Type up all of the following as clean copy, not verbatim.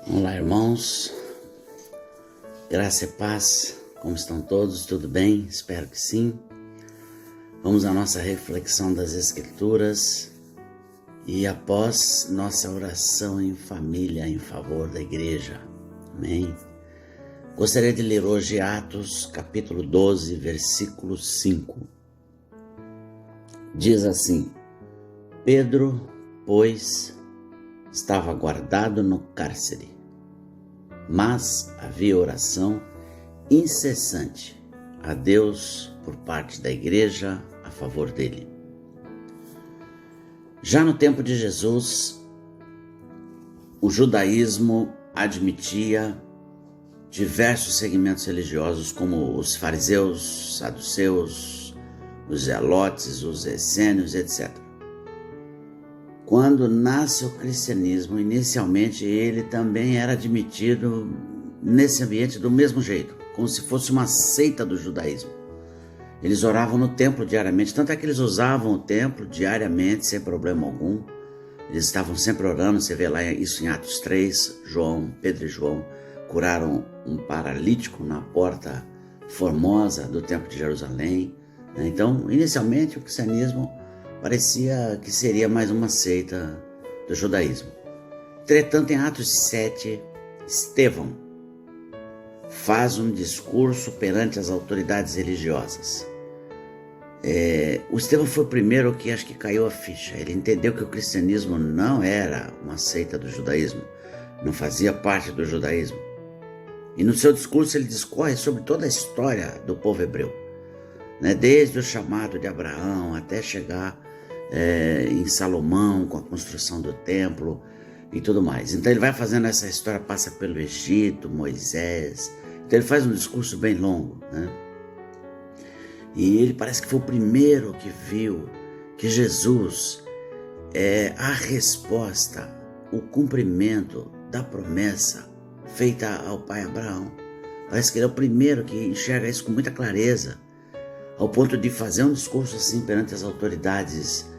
Olá, irmãos, graça e paz, como estão todos? Tudo bem? Espero que sim. Vamos à nossa reflexão das Escrituras e após nossa oração em família em favor da igreja. Amém? Gostaria de ler hoje Atos, capítulo 12, versículo 5. Diz assim: Pedro, pois, estava guardado no cárcere, mas havia oração incessante a Deus por parte da igreja a favor dele. Já no tempo de Jesus, o judaísmo admitia diversos segmentos religiosos, como os fariseus, saduceus, os zelotes, os essênios, etc. Quando nasce o cristianismo, inicialmente ele também era admitido nesse ambiente do mesmo jeito, como se fosse uma seita do judaísmo. Eles oravam no templo diariamente, tanto é que eles usavam o templo diariamente, sem problema algum. Eles estavam sempre orando, você vê lá isso em Atos 3, Pedro e João curaram um paralítico na porta formosa do templo de Jerusalém. Então, inicialmente o cristianismo parecia que seria mais uma seita do judaísmo. Entretanto, em Atos 7, Estevão faz um discurso perante as autoridades religiosas. O Estevão foi o primeiro que acho que caiu a ficha. Ele entendeu que o cristianismo não era uma seita do judaísmo, não fazia parte do judaísmo. E no seu discurso ele discorre sobre toda a história do povo hebreu, desde o chamado de Abraão até chegar em Salomão, com a construção do templo e tudo mais. Então ele vai fazendo essa história, passa pelo Egito, Moisés. Então ele faz um discurso bem longo, E ele parece que foi o primeiro que viu que Jesus é a resposta, o cumprimento da promessa feita ao pai Abraão. Parece que ele é o primeiro que enxerga isso com muita clareza, ao ponto de fazer um discurso assim perante as autoridades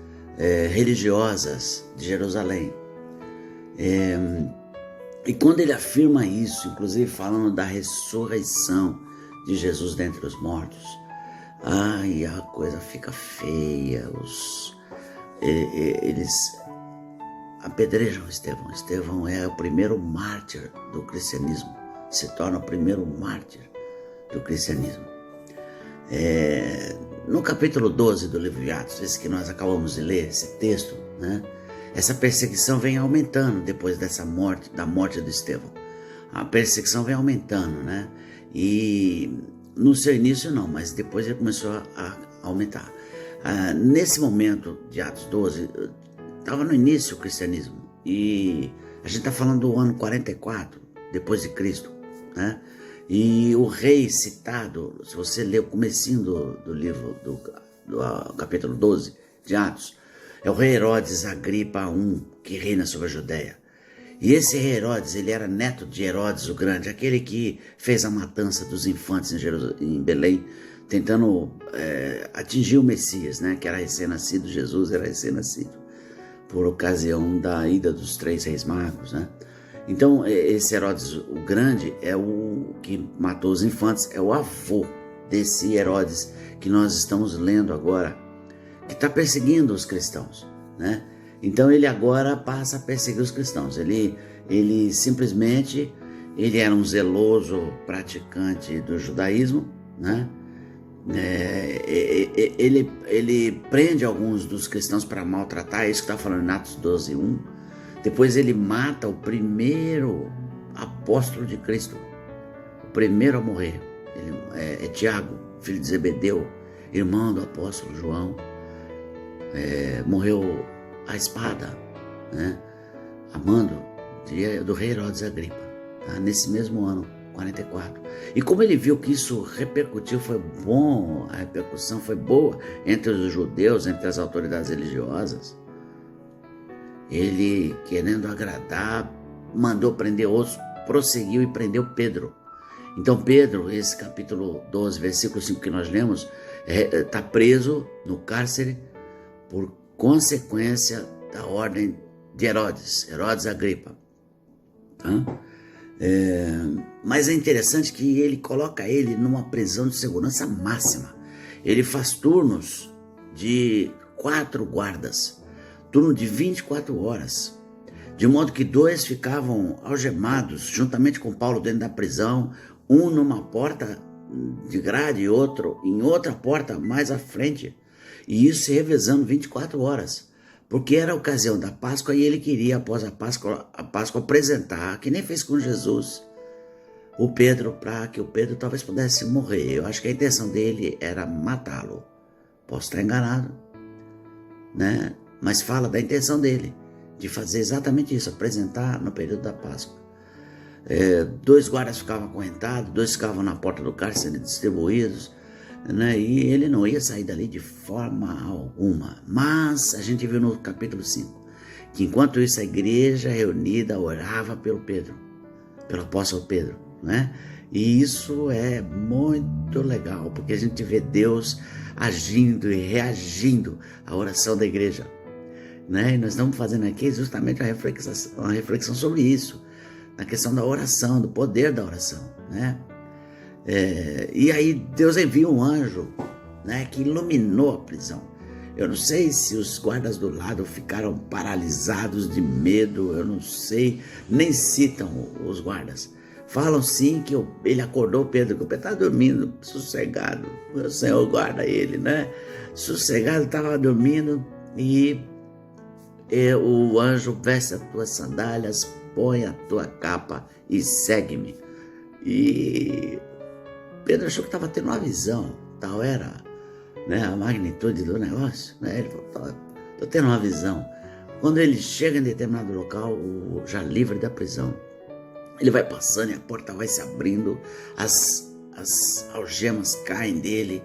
religiosas de Jerusalém. E quando ele afirma isso, inclusive falando da ressurreição de Jesus dentre os mortos, a coisa fica feia. Eles apedrejam Estevão. Estevão é o primeiro mártir do cristianismo, se torna o primeiro mártir do cristianismo. No capítulo 12 do livro de Atos, esse que nós acabamos de ler, esse texto, essa perseguição vem aumentando depois da morte do Estevão. A perseguição vem aumentando, E no seu início não, mas depois ele começou a aumentar. Nesse momento de Atos 12, estava no início o cristianismo, e a gente está falando do ano 44 depois de Cristo, E o rei citado, se você ler o comecinho do livro, do capítulo 12 de Atos, é o rei Herodes Agripa I, que reina sobre a Judéia. E esse rei Herodes, ele era neto de Herodes o Grande, aquele que fez a matança dos infantes em Belém, tentando atingir o Messias, que era recém-nascido. Jesus era recém-nascido, por ocasião da ida dos 3 reis magos, Então, esse Herodes o Grande é o que matou os infantes, é o avô desse Herodes que nós estamos lendo agora, que está perseguindo os cristãos, Então, ele agora passa a perseguir os cristãos. Ele simplesmente, ele era um zeloso praticante do judaísmo, Ele prende alguns dos cristãos para maltratar, é isso que está falando em Atos 12, 1. Depois ele mata o primeiro apóstolo de Cristo, o primeiro a morrer. É Tiago, filho de Zebedeu, irmão do apóstolo João. Morreu à espada, a mando do rei Herodes Agripa, nesse mesmo ano, 44. E como ele viu que isso repercutiu, foi bom, a repercussão foi boa entre os judeus, entre as autoridades religiosas, ele, querendo agradar, mandou prender outros, prosseguiu e prendeu Pedro. Então Pedro, esse capítulo 12, versículo 5 que nós lemos, está preso no cárcere por consequência da ordem de Herodes Agripa. Mas é interessante que ele coloca ele numa prisão de segurança máxima. Ele faz turnos de 4 guardas, turno de 24 horas, de modo que 2 ficavam algemados juntamente com Paulo dentro da prisão, um numa porta de grade e outro em outra porta mais à frente, e isso se revezando 24 horas, porque era a ocasião da Páscoa e ele queria, após a Páscoa apresentar, que nem fez com Jesus, o Pedro, para que o Pedro talvez pudesse morrer. Eu acho que a intenção dele era matá-lo. Posso estar enganado, né? Mas fala da intenção dele, de fazer exatamente isso, apresentar no período da Páscoa. 2 guardas ficavam acorrentados, 2 ficavam na porta do cárcere sendo distribuídos, né? E ele não ia sair dali de forma alguma. Mas a gente viu no capítulo 5, que enquanto isso a igreja reunida orava pelo apóstolo Pedro, né? E isso é muito legal, porque a gente vê Deus agindo e reagindo à oração da igreja, né? E nós estamos fazendo aqui justamente uma reflexão sobre isso, na questão da oração, do poder da oração, né? E aí Deus envia um anjo, né, que iluminou a prisão. Eu não sei se os guardas do lado ficaram paralisados de medo, eu não sei, nem citam os guardas. Falam sim que ele acordou Pedro, que o Pedro estava dormindo, sossegado. O Senhor guarda ele, né? Sossegado, estava dormindo e o anjo: veste as tuas sandálias, põe a tua capa e segue-me. E Pedro achou que estava tendo uma visão, tal era, né, a magnitude do negócio, né? Ele falou: estou tendo uma visão. Quando ele chega em determinado local, já livre da prisão, ele vai passando e a porta vai se abrindo, as algemas caem dele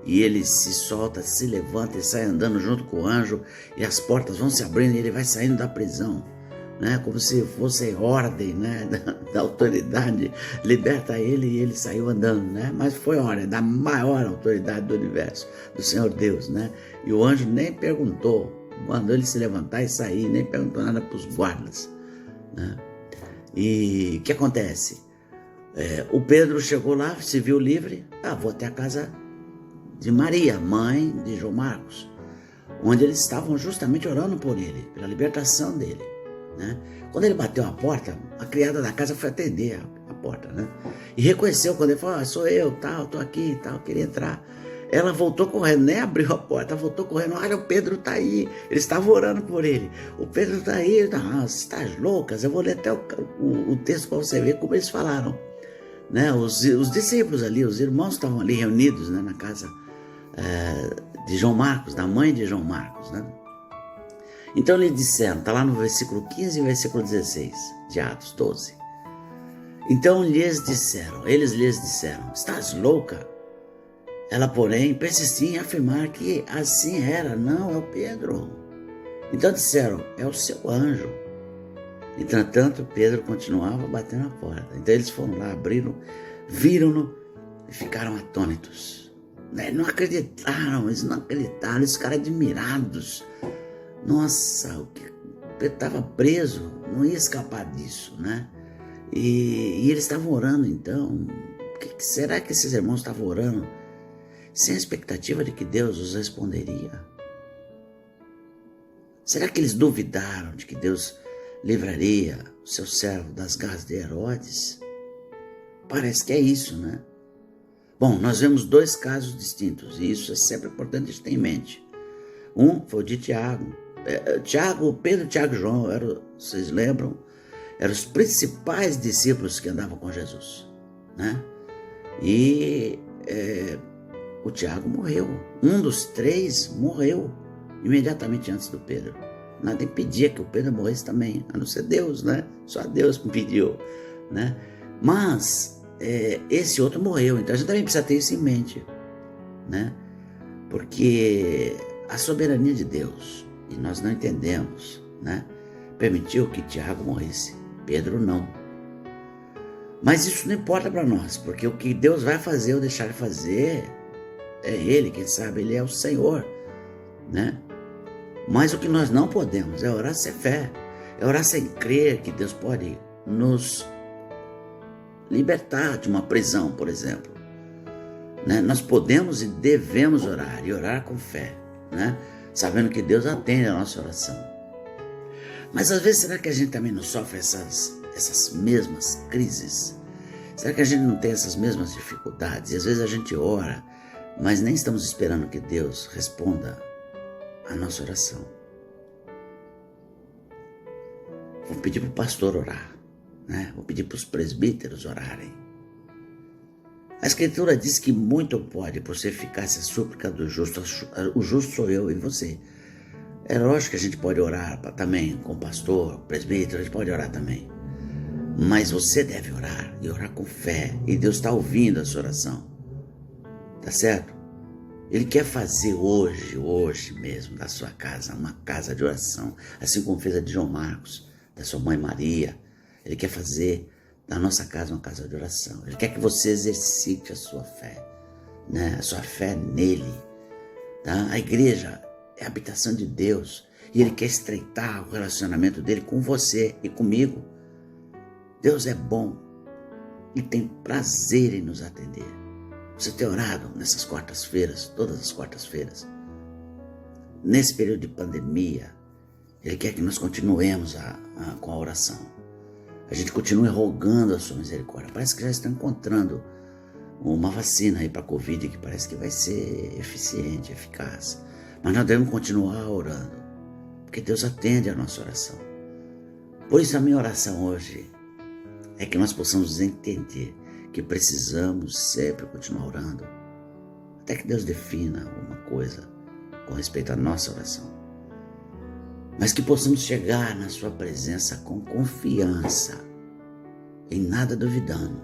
e ele se solta, se levanta e sai andando junto com o anjo, e as portas vão se abrindo e ele vai saindo da prisão, né? Como se fosse ordem, né, da autoridade, liberta ele e ele saiu andando, né? Mas foi ordem da maior autoridade do universo, do Senhor Deus, né? E o anjo nem perguntou, mandou ele se levantar e sair, nem perguntou nada para os guardas, né? E o que acontece? O Pedro chegou lá, se viu livre. Vou até a casa de Maria, mãe de João Marcos, onde eles estavam justamente orando por ele, pela libertação dele, né? Quando ele bateu a porta, a criada da casa foi atender a porta, né? E reconheceu quando ele falou: sou eu, tal, tô aqui, tal, queria entrar. Ela voltou correndo, nem abriu a porta, voltou correndo: olha, o Pedro está aí. Eles estavam orando por ele. O Pedro está aí. Você está loucas? Eu vou ler até o texto para você ver como eles falaram, né? Os discípulos ali, os irmãos estavam ali reunidos, né, na casa de João Marcos, da mãe de João Marcos, né? Então eles disseram, está lá no versículo 15 e versículo 16 de Atos 12. Então eles lhes disseram: estás louca? Ela, porém, persistia em afirmar que assim era. Não, é o Pedro. Então disseram: é o seu anjo. Entretanto, Pedro continuava batendo a porta. Então eles foram lá, abriram, viram-no e ficaram atônitos. Não acreditaram, eles ficaram admirados. Nossa, o Pedro estava preso, não ia escapar disso, né? E eles estavam orando, então. Será que esses irmãos estavam orando sem a expectativa de que Deus os responderia? Será que eles duvidaram de que Deus livraria o seu servo das garras de Herodes? Parece que é isso, né? Bom, nós vemos 2 casos distintos, e isso é sempre importante a gente ter em mente. Um foi o de Tiago. Pedro, Tiago e João, vocês lembram? Eram os principais discípulos que andavam com Jesus, né? E o Tiago morreu. Um dos 3 morreu imediatamente antes do Pedro. Nada impedia que o Pedro morresse também, a não ser Deus, né? Só Deus que impediu, né? Mas esse outro morreu, então a gente também precisa ter isso em mente, né? Porque a soberania de Deus, e nós não entendemos, né, permitiu que Tiago morresse, Pedro não. Mas isso não importa para nós, porque o que Deus vai fazer ou deixar de fazer é Ele, quem sabe, Ele é o Senhor, né? Mas o que nós não podemos é orar sem fé, é orar sem crer que Deus pode nos libertar de uma prisão, por exemplo. Né? Nós podemos e devemos orar, e orar com fé, né? Sabendo que Deus atende a nossa oração. Mas às vezes, será que a gente também não sofre essas mesmas crises? Será que a gente não tem essas mesmas dificuldades? E às vezes a gente ora, mas nem estamos esperando que Deus responda a nossa oração. Vou pedir para o pastor orar, né? Vou pedir para os presbíteros orarem. A Escritura diz que muito pode por ser eficácia a súplica do justo. O justo sou eu e você. É lógico que a gente pode orar também com o pastor, presbítero, a gente pode orar também. Mas você deve orar e orar com fé. E Deus está ouvindo a sua oração. Tá certo? Ele quer fazer hoje mesmo, da sua casa, uma casa de oração. Assim como fez a de João Marcos, da sua mãe Maria. Ele quer fazer da nossa casa uma casa de oração. Ele quer que você exercite a sua fé, né? A sua fé nele. Tá? A igreja é a habitação de Deus. E Ele quer estreitar o relacionamento dele com você e comigo. Deus é bom e tem prazer em nos atender. Você tem orado nessas quartas-feiras, todas as quartas-feiras. Nesse período de pandemia, Ele quer que nós continuemos com a oração. A gente continue rogando a sua misericórdia. Parece que já estão encontrando uma vacina aí para a Covid que parece que vai ser eficiente, eficaz. Mas nós devemos continuar orando, porque Deus atende a nossa oração. Por isso a minha oração hoje é que nós possamos entender que precisamos sempre continuar orando, até que Deus defina alguma coisa com respeito à nossa oração. Mas que possamos chegar na sua presença com confiança, em nada duvidando.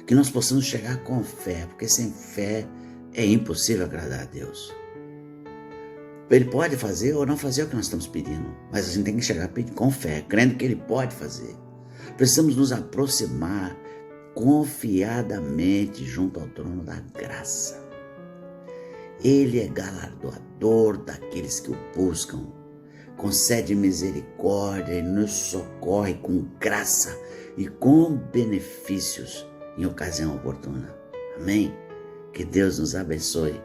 Que nós possamos chegar com fé, porque sem fé é impossível agradar a Deus. Ele pode fazer ou não fazer o que nós estamos pedindo, mas a gente tem que chegar com fé, crendo que Ele pode fazer. Precisamos nos aproximar confiadamente junto ao trono da graça. Ele é galardoador daqueles que o buscam, concede misericórdia e nos socorre com graça e com benefícios em ocasião oportuna. Amém? Que Deus nos abençoe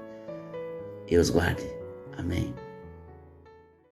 e os guarde. Amém.